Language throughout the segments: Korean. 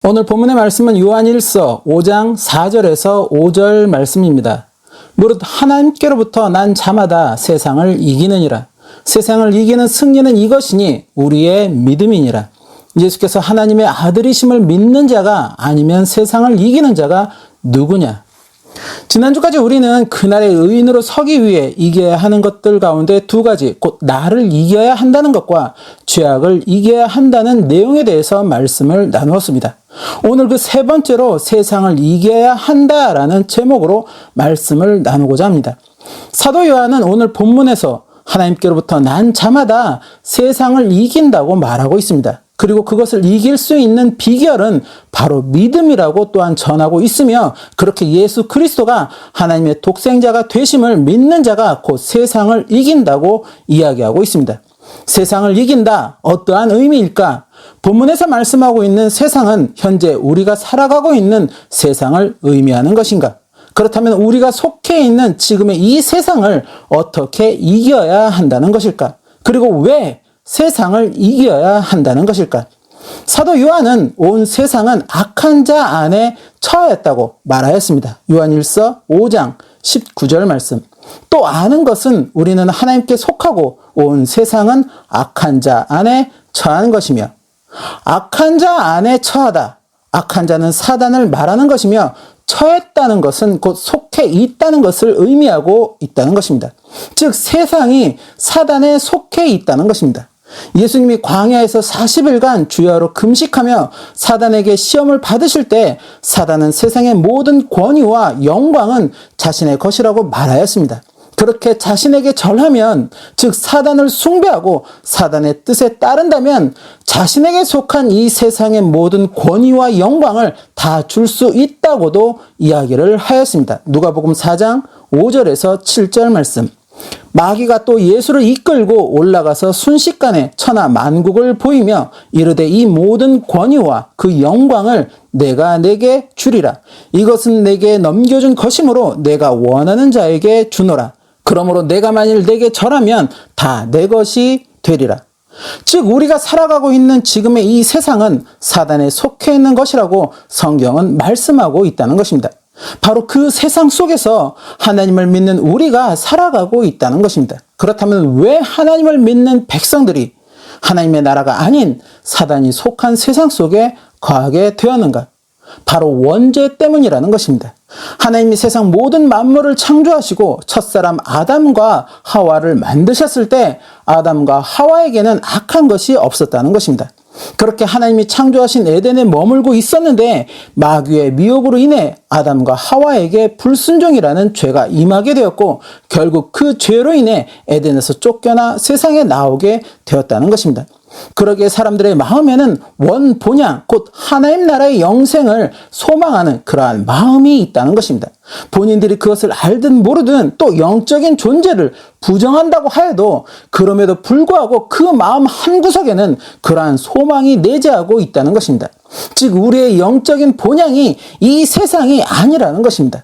오늘 본문의 말씀은 요한일서 5장 4절에서 5절 말씀입니다. 무릇 하나님께로부터 난 자마다 세상을 이기느니라. 세상을 이기는 승리는 이것이니 우리의 믿음이니라. 예수께서 하나님의 아들이심을 믿는 자가 아니면 세상을 이기는 자가 누구냐? 지난주까지 우리는 그날의 의인으로 서기 위해 이겨야 하는 것들 가운데 두 가지, 곧 나를 이겨야 한다는 것과 죄악을 이겨야 한다는 내용에 대해서 말씀을 나누었습니다. 오늘 그 세 번째로 세상을 이겨야 한다라는 제목으로 말씀을 나누고자 합니다. 사도 요한은 오늘 본문에서 하나님께로부터 난 자마다 세상을 이긴다고 말하고 있습니다. 그리고 그것을 이길 수 있는 비결은 바로 믿음이라고 또한 전하고 있으며, 그렇게 예수 그리스도가 하나님의 독생자가 되심을 믿는 자가 곧 세상을 이긴다고 이야기하고 있습니다. 세상을 이긴다, 어떠한 의미일까? 본문에서 말씀하고 있는 세상은 현재 우리가 살아가고 있는 세상을 의미하는 것인가? 그렇다면 우리가 속해 있는 지금의 이 세상을 어떻게 이겨야 한다는 것일까? 그리고 왜 세상을 이겨야 한다는 것일까? 사도 요한은 온 세상은 악한 자 안에 처했다고 말하였습니다. 요한일서 5장 19절 말씀. 또 아는 것은 우리는 하나님께 속하고 온 세상은 악한 자 안에 처한 것이며, 악한 자 안에 처하다. 악한 자는 사단을 말하는 것이며, 처했다는 것은 곧 속해 있다는 것을 의미하고 있다는 것입니다. 즉 세상이 사단에 속해 있다는 것입니다. 예수님이 광야에서 40일간 주야로 금식하며 사단에게 시험을 받으실 때 사단은 세상의 모든 권위와 영광은 자신의 것이라고 말하였습니다. 그렇게 자신에게 절하면, 즉 사단을 숭배하고 사단의 뜻에 따른다면 자신에게 속한 이 세상의 모든 권위와 영광을 다 줄 수 있다고도 이야기를 하였습니다. 누가복음 4장 5절에서 7절 말씀. 마귀가 또 예수를 이끌고 올라가서 순식간에 천하 만국을 보이며 이르되 이 모든 권위와 그 영광을 내가 내게 주리라. 이것은 내게 넘겨준 것이므로 내가 원하는 자에게 주노라. 그러므로 내가 만일 내게 절하면 다 내 것이 되리라. 즉 우리가 살아가고 있는 지금의 이 세상은 사단에 속해 있는 것이라고 성경은 말씀하고 있다는 것입니다. 바로 그 세상 속에서 하나님을 믿는 우리가 살아가고 있다는 것입니다. 그렇다면 왜 하나님을 믿는 백성들이 하나님의 나라가 아닌 사단이 속한 세상 속에 거하게 되었는가? 바로 원죄 때문이라는 것입니다. 하나님이 세상 모든 만물을 창조하시고 첫사람 아담과 하와를 만드셨을 때 아담과 하와에게는 악한 것이 없었다는 것입니다. 그렇게 하나님이 창조하신 에덴에 머물고 있었는데 마귀의 미혹으로 인해 아담과 하와에게 불순종이라는 죄가 임하게 되었고 결국 그 죄로 인해 에덴에서 쫓겨나 세상에 나오게 되었다는 것입니다. 그러기에 사람들의 마음에는 원본향, 곧 하나님 나라의 영생을 소망하는 그러한 마음이 있다는 것입니다. 본인들이 그것을 알든 모르든 또 영적인 존재를 부정한다고 하여도 그럼에도 불구하고 그 마음 한구석에는 그러한 소망이 내재하고 있다는 것입니다. 즉 우리의 영적인 본향이 이 세상이 아니라는 것입니다.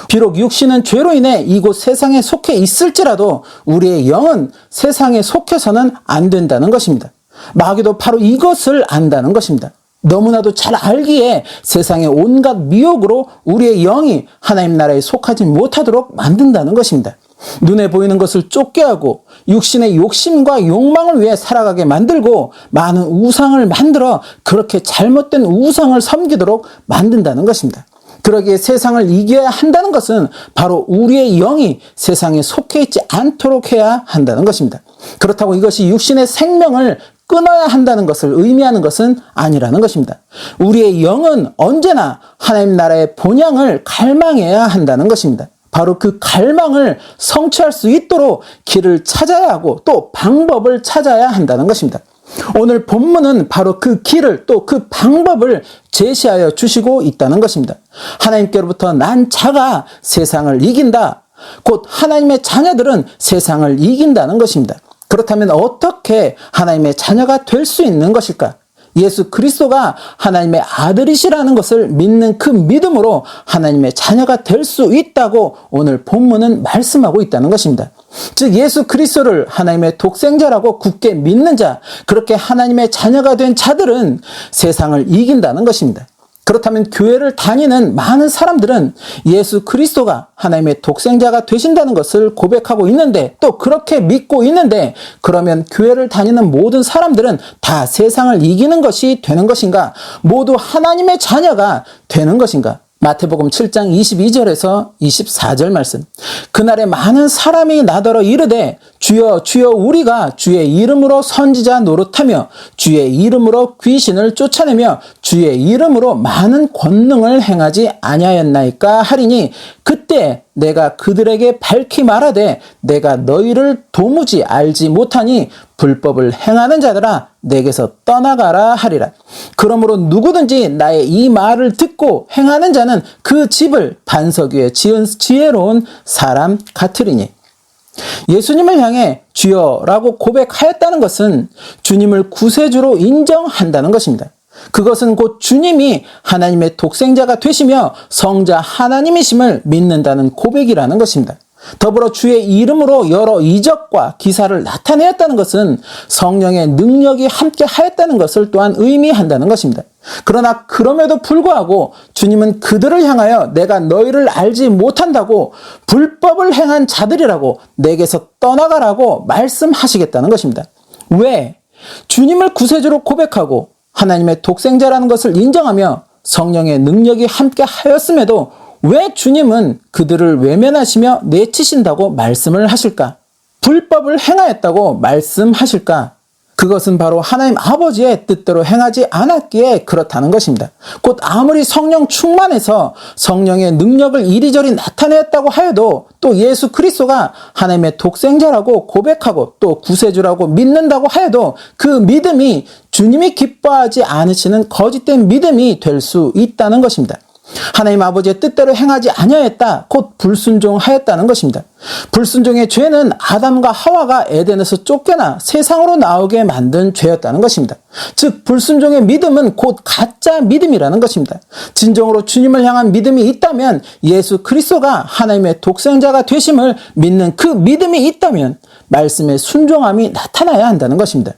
비록 육신은 죄로 인해 이곳 세상에 속해 있을지라도 우리의 영은 세상에 속해서는 안 된다는 것입니다. 마귀도 바로 이것을 안다는 것입니다. 너무나도 잘 알기에 세상의 온갖 미혹으로 우리의 영이 하나님 나라에 속하지 못하도록 만든다는 것입니다. 눈에 보이는 것을 쫓게 하고 육신의 욕심과 욕망을 위해 살아가게 만들고 많은 우상을 만들어 그렇게 잘못된 우상을 섬기도록 만든다는 것입니다. 그러기에 세상을 이겨야 한다는 것은 바로 우리의 영이 세상에 속해 있지 않도록 해야 한다는 것입니다. 그렇다고 이것이 육신의 생명을 끊어야 한다는 것을 의미하는 것은 아니라는 것입니다. 우리의 영은 언제나 하나님 나라의 본향을 갈망해야 한다는 것입니다. 바로 그 갈망을 성취할 수 있도록 길을 찾아야 하고 또 방법을 찾아야 한다는 것입니다. 오늘 본문은 바로 그 길을 또 그 방법을 제시하여 주시고 있다는 것입니다. 하나님께로부터 난 자가 세상을 이긴다. 곧 하나님의 자녀들은 세상을 이긴다는 것입니다. 그렇다면 어떻게 하나님의 자녀가 될 수 있는 것일까? 예수 그리스도가 하나님의 아들이시라는 것을 믿는 그 믿음으로 하나님의 자녀가 될 수 있다고 오늘 본문은 말씀하고 있다는 것입니다. 즉 예수 그리스도를 하나님의 독생자라고 굳게 믿는 자, 그렇게 하나님의 자녀가 된 자들은 세상을 이긴다는 것입니다. 그렇다면 교회를 다니는 많은 사람들은 예수 그리스도가 하나님의 독생자가 되신다는 것을 고백하고 있는데, 또 그렇게 믿고 있는데, 그러면 교회를 다니는 모든 사람들은 다 세상을 이기는 것이 되는 것인가? 모두 하나님의 자녀가 되는 것인가? 마태복음 7장 22절에서 24절 말씀. 그날에 많은 사람이 나더러 이르되 주여 주여 우리가 주의 이름으로 선지자 노릇하며 주의 이름으로 귀신을 쫓아내며 주의 이름으로 많은 권능을 행하지 아니하였나이까 하리니 그때 내가 그들에게 밝히 말하되 내가 너희를 도무지 알지 못하니 불법을 행하는 자들아 내게서 떠나가라 하리라. 그러므로 누구든지 나의 이 말을 듣고 행하는 자는 그 집을 반석 위에 지은 지혜로운 사람 같으리니. 예수님을 향해 주여라고 고백하였다는 것은 주님을 구세주로 인정한다는 것입니다. 그것은 곧 주님이 하나님의 독생자가 되시며 성자 하나님이심을 믿는다는 고백이라는 것입니다. 더불어 주의 이름으로 여러 이적과 기사를 나타내었다는 것은 성령의 능력이 함께 하였다는 것을 또한 의미한다는 것입니다. 그러나 그럼에도 불구하고 주님은 그들을 향하여 내가 너희를 알지 못한다고 불법을 행한 자들이라고 내게서 떠나가라고 말씀하시겠다는 것입니다. 왜? 주님을 구세주로 고백하고 하나님의 독생자라는 것을 인정하며 성령의 능력이 함께 하였음에도 왜 주님은 그들을 외면하시며 내치신다고 말씀을 하실까? 불법을 행하였다고 말씀하실까? 그것은 바로 하나님 아버지의 뜻대로 행하지 않았기에 그렇다는 것입니다. 곧 아무리 성령 충만해서 성령의 능력을 이리저리 나타내었다고 하여도 또 예수 그리스도가 하나님의 독생자라고 고백하고 또 구세주라고 믿는다고 하여도 그 믿음이 주님이 기뻐하지 않으시는 거짓된 믿음이 될 수 있다는 것입니다. 하나님 아버지의 뜻대로 행하지 아니하였다, 곧 불순종하였다는 것입니다. 불순종의 죄는 아담과 하와가 에덴에서 쫓겨나 세상으로 나오게 만든 죄였다는 것입니다. 즉 불순종의 믿음은 곧 가짜 믿음이라는 것입니다. 진정으로 주님을 향한 믿음이 있다면, 예수 그리스도가 하나님의 독생자가 되심을 믿는 그 믿음이 있다면 말씀의 순종함이 나타나야 한다는 것입니다.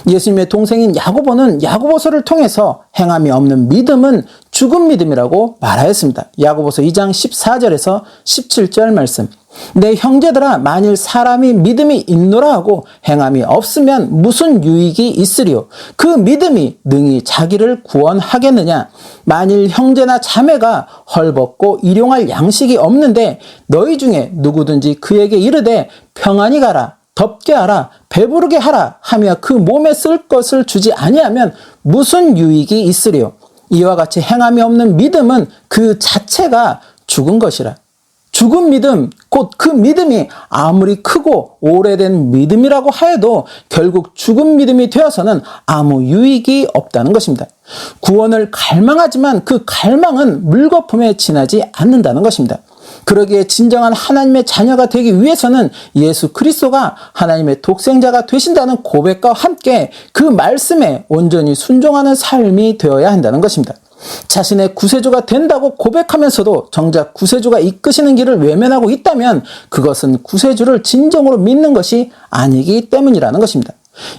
예수님의 동생인 야고보는 야고보서를 통해서 행함이 없는 믿음은 죽은 믿음이라고 말하였습니다. 야고보서 2장 14절에서 17절 말씀. 내 형제들아, 만일 사람이 믿음이 있노라 하고 행함이 없으면 무슨 유익이 있으리요? 그 믿음이 능히 자기를 구원하겠느냐? 만일 형제나 자매가 헐벗고 일용할 양식이 없는데 너희 중에 누구든지 그에게 이르되 평안히 가라, 덥게 하라, 배부르게 하라 하며 그 몸에 쓸 것을 주지 아니하면 무슨 유익이 있으리요? 이와 같이 행함이 없는 믿음은 그 자체가 죽은 것이라. 죽은 믿음, 곧 그 믿음이 아무리 크고 오래된 믿음이라고 하여도 결국 죽은 믿음이 되어서는 아무 유익이 없다는 것입니다. 구원을 갈망하지만 그 갈망은 물거품에 지나지 않는다는 것입니다. 그러기에 진정한 하나님의 자녀가 되기 위해서는 예수 그리스도가 하나님의 독생자가 되신다는 고백과 함께 그 말씀에 온전히 순종하는 삶이 되어야 한다는 것입니다. 자신의 구세주가 된다고 고백하면서도 정작 구세주가 이끄시는 길을 외면하고 있다면 그것은 구세주를 진정으로 믿는 것이 아니기 때문이라는 것입니다.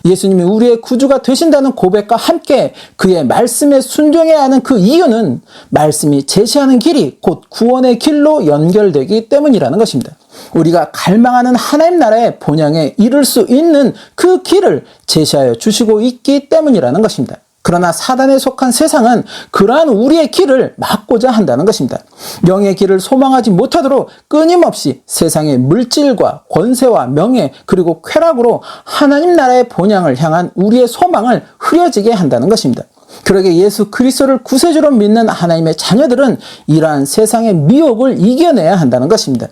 예수님이 우리의 구주가 되신다는 고백과 함께 그의 말씀에 순종해야 하는 그 이유는 말씀이 제시하는 길이 곧 구원의 길로 연결되기 때문이라는 것입니다. 우리가 갈망하는 하나님 나라의 본향에 이를 수 있는 그 길을 제시하여 주시고 있기 때문이라는 것입니다. 그러나 사단에 속한 세상은 그러한 우리의 길을 막고자 한다는 것입니다. 영의 길을 소망하지 못하도록 끊임없이 세상의 물질과 권세와 명예 그리고 쾌락으로 하나님 나라의 본향을 향한 우리의 소망을 흐려지게 한다는 것입니다. 그러게 예수 그리스도를 구세주로 믿는 하나님의 자녀들은 이러한 세상의 미혹을 이겨내야 한다는 것입니다.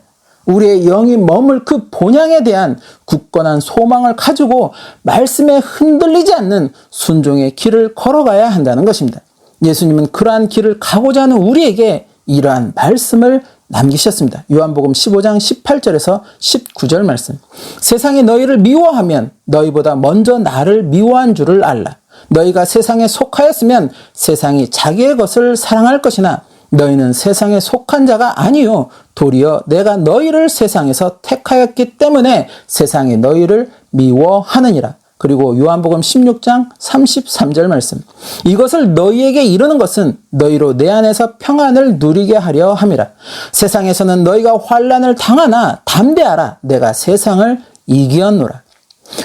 우리의 영이 머물 그 본향에 대한 굳건한 소망을 가지고 말씀에 흔들리지 않는 순종의 길을 걸어가야 한다는 것입니다. 예수님은 그러한 길을 가고자 하는 우리에게 이러한 말씀을 남기셨습니다. 요한복음 15장 18절에서 19절 말씀. 세상이 너희를 미워하면 너희보다 먼저 나를 미워한 줄을 알라. 너희가 세상에 속하였으면 세상이 자기의 것을 사랑할 것이나 너희는 세상에 속한 자가 아니요 도리어 내가 너희를 세상에서 택하였기 때문에 세상이 너희를 미워하느니라. 그리고 요한복음 16장 33절 말씀. 이것을 너희에게 이르는 것은 너희로 내 안에서 평안을 누리게 하려 함이라. 세상에서는 너희가 환난을 당하나 담대하라. 내가 세상을 이기었노라.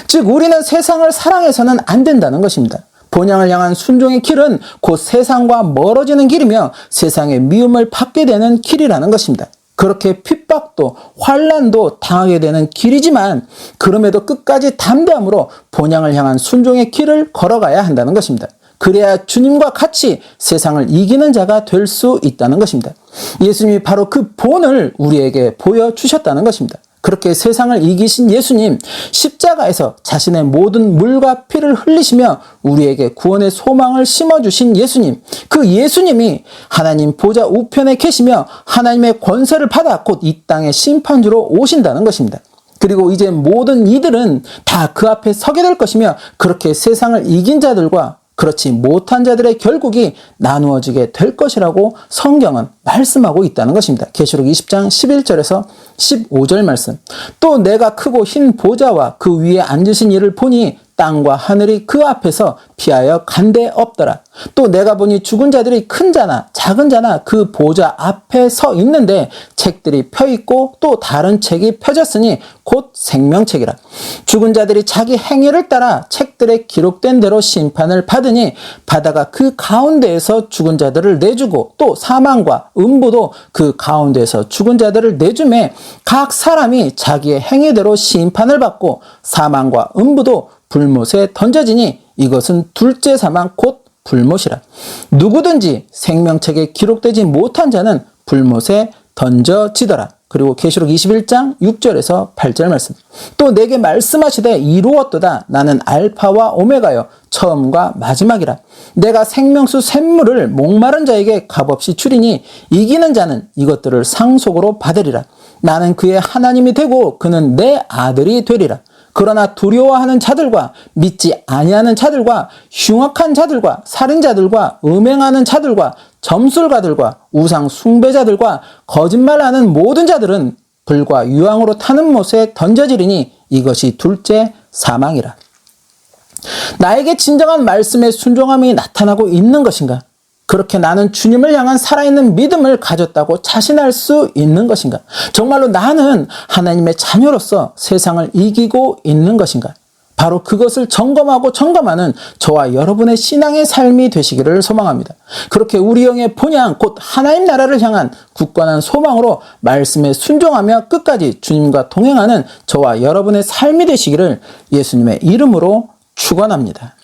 즉 우리는 세상을 사랑해서는 안 된다는 것입니다. 본향을 향한 순종의 길은 곧 세상과 멀어지는 길이며 세상의 미움을 받게 되는 길이라는 것입니다. 그렇게 핍박도 환난도 당하게 되는 길이지만 그럼에도 끝까지 담대함으로 본향을 향한 순종의 길을 걸어가야 한다는 것입니다. 그래야 주님과 같이 세상을 이기는 자가 될 수 있다는 것입니다. 예수님이 바로 그 본을 우리에게 보여주셨다는 것입니다. 그렇게 세상을 이기신 예수님, 십자가에서 자신의 모든 물과 피를 흘리시며 우리에게 구원의 소망을 심어주신 예수님, 그 예수님이 하나님 보좌 우편에 계시며 하나님의 권세를 받아 곧 이 땅의 심판주로 오신다는 것입니다. 그리고 이제 모든 이들은 다 그 앞에 서게 될 것이며 그렇게 세상을 이긴 자들과 그렇지 못한 자들의 결국이 나누어지게 될 것이라고 성경은 말씀하고 있다는 것입니다. 계시록 20장 11절에서 15절 말씀. 또 내가 크고 흰 보좌와 그 위에 앉으신 이를 보니 땅과 하늘이 그 앞에서 피하여 간데 없더라. 또 내가 보니 죽은 자들이 큰 자나 작은 자나 그 보좌 앞에 서 있는데 책들이 펴 있고 또 다른 책이 펴졌으니 곧 생명책이라. 죽은 자들이 자기 행위를 따라 책들에 기록된 대로 심판을 받으니 바다가 그 가운데에서 죽은 자들을 내주고 또 사망과 음부도 그 가운데에서 죽은 자들을 내주매 각 사람이 자기의 행위대로 심판을 받고 사망과 음부도 불못에 던져지니 이것은 둘째 사망 곧 불못이라. 누구든지 생명책에 기록되지 못한 자는 불못에 던져지더라. 그리고 계시록 21장 6절에서 8절 말씀. 또 내게 말씀하시되 이루었도다. 나는 알파와 오메가여 처음과 마지막이라. 내가 생명수 샘물을 목마른 자에게 값없이 주리니 이기는 자는 이것들을 상속으로 받으리라. 나는 그의 하나님이 되고 그는 내 아들이 되리라. 그러나 두려워하는 자들과 믿지 아니하는 자들과 흉악한 자들과 살인자들과 음행하는 자들과 점술가들과 우상 숭배자들과 거짓말하는 모든 자들은 불과 유황으로 타는 못에 던져지리니 이것이 둘째 사망이라. 나에게 진정한 말씀의 순종함이 나타나고 있는 것인가? 그렇게 나는 주님을 향한 살아있는 믿음을 가졌다고 자신할 수 있는 것인가? 정말로 나는 하나님의 자녀로서 세상을 이기고 있는 것인가? 바로 그것을 점검하고 점검하는 저와 여러분의 신앙의 삶이 되시기를 소망합니다. 그렇게 우리 영의 본향 곧 하나님 나라를 향한 굳건한 소망으로 말씀에 순종하며 끝까지 주님과 동행하는 저와 여러분의 삶이 되시기를 예수님의 이름으로 축원합니다.